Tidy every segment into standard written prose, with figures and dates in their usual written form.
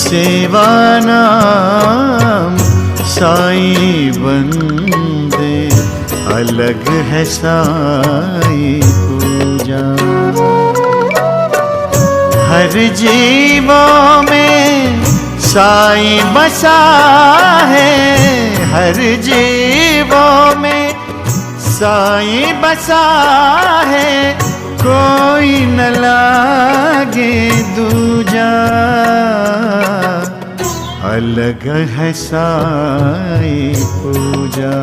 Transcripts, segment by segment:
सेवा नाम साईं बंदे, अलग है साईं पूजा। हर जीवों में साईं बसा है, हर जीवों में साईं बसा है, कोई न लागे दूजा। अलग है साईं पूजा,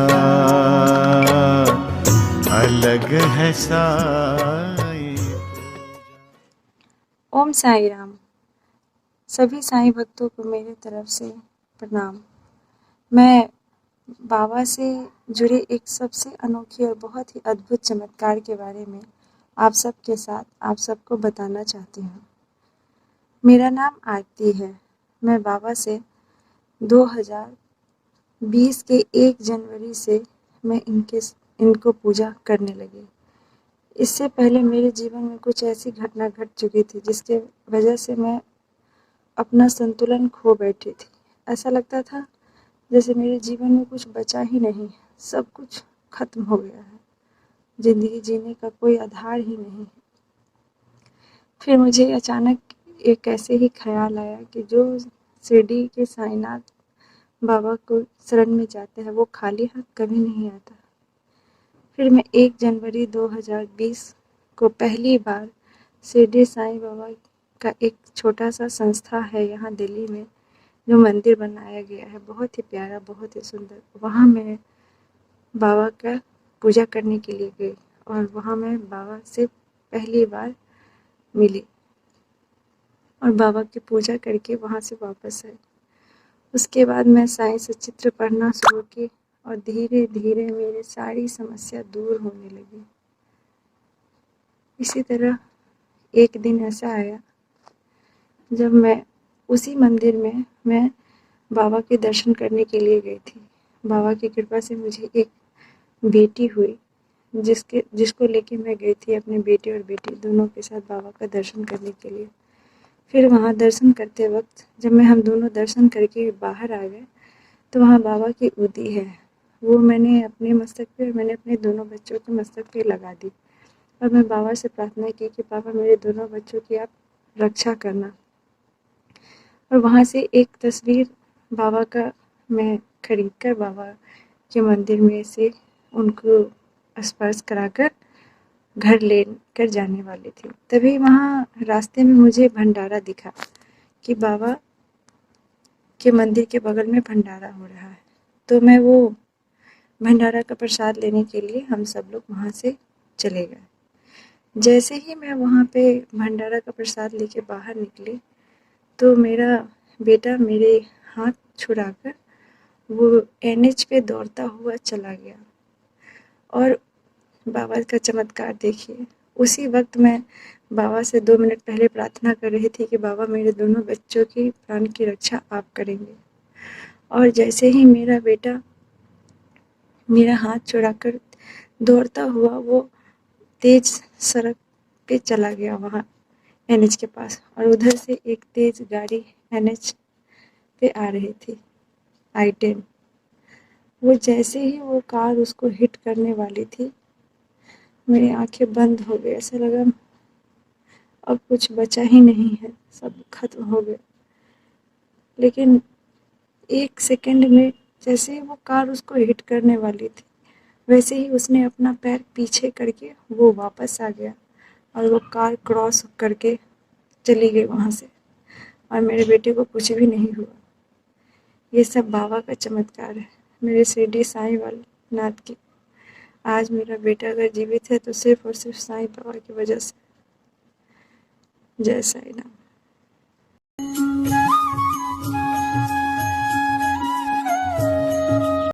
अलग है साईं पूजा। ओम साई राम। सभी साईं भक्तों को मेरे तरफ से प्रणाम। मैं बाबा से जुड़े एक सबसे अनोखी और बहुत ही अद्भुत चमत्कार के बारे में आप सबके साथ आप सबको बताना चाहती हूँ। मेरा नाम आरती है। मैं बाबा से 2020 के 1 जनवरी से मैं इनको पूजा करने लगी। इससे पहले मेरे जीवन में कुछ ऐसी घटना घट चुकी थी जिसके वजह से मैं अपना संतुलन खो बैठी थी। ऐसा लगता था जैसे मेरे जीवन में कुछ बचा ही नहीं, सब कुछ खत्म हो गया है, जिंदगी जीने का कोई आधार ही नहीं। फिर मुझे अचानक एक ऐसे ही ख्याल आया कि जो शिरडी के साईनाथ बाबा को शरण में जाते हैं वो खाली हाथ कभी नहीं आता। फिर मैं 1 जनवरी 2020 को पहली बार शिरडी साईं बाबा का एक छोटा सा संस्था है यहाँ दिल्ली में, जो मंदिर बनाया गया है, बहुत ही प्यारा, बहुत ही सुंदर। वहाँ मैं बाबा का पूजा करने के लिए गई और वहाँ मैं बाबा से पहली बार मिली और बाबा की पूजा करके वहाँ से वापस आई। उसके बाद मैं साईं से चित्र पढ़ना शुरू की और धीरे धीरे मेरी सारी समस्या दूर होने लगी। इसी तरह एक दिन ऐसा आया जब मैं उसी मंदिर में मैं बाबा के दर्शन करने के लिए गई थी। बाबा की कृपा से मुझे एक बेटी हुई, जिसको लेके मैं गई थी अपने बेटे और बेटी दोनों के साथ बाबा का दर्शन करने के लिए। फिर वहाँ दर्शन करते वक्त जब हम दोनों दर्शन करके बाहर आ गए तो वहाँ बाबा की उदी है, वो मैंने अपने मस्तक पे और मैंने अपने दोनों बच्चों के मस्तक पे लगा दी और मैं बाबा से प्रार्थना की कि बाबा मेरे दोनों बच्चों की आप रक्षा करना। और वहाँ से एक तस्वीर बाबा का मैं खरीद कर बाबा के मंदिर में से उनको स्पर्श कराकर घर लेकर जाने वाली थी। तभी वहाँ रास्ते में मुझे भंडारा दिखा कि बाबा के मंदिर के बगल में भंडारा हो रहा है। तो मैं वो भंडारा का प्रसाद लेने के लिए हम सब लोग वहाँ से चले गए। जैसे ही मैं वहाँ पे भंडारा का प्रसाद लेके बाहर निकली तो मेरा बेटा मेरे हाथ छुड़ाकर वो NH पे दौड़ता हुआ चला गया। और बाबा का चमत्कार देखिए, उसी वक्त मैं बाबा से 2 मिनट पहले प्रार्थना कर रही थी कि बाबा मेरे दोनों बच्चों की प्राण की रक्षा आप करेंगे। और जैसे ही मेरा बेटा मेरा हाथ छुड़ाकर दौड़ता हुआ वो तेज सड़क पे चला गया वहाँ NH के पास, और उधर से एक तेज गाड़ी NH पे आ रही थी I-10। वो जैसे ही वो कार उसको हिट करने वाली थी मेरी आंखें बंद हो गई। ऐसा लगा अब कुछ बचा ही नहीं है, सब खत्म हो गया। लेकिन 1 सेकंड में जैसे ही वो कार उसको हिट करने वाली थी वैसे ही उसने अपना पैर पीछे करके वो वापस आ गया और वो कार क्रॉस करके चली गई वहाँ से, और मेरे बेटे को कुछ भी नहीं हुआ। ये सब बाबा का चमत्कार है, मेरे शिरडी साईं वाले नाथ की। आज मेरा बेटा अगर जीवित है तो सिर्फ और सिर्फ साईं बाबा की वजह से। जय साईं राम।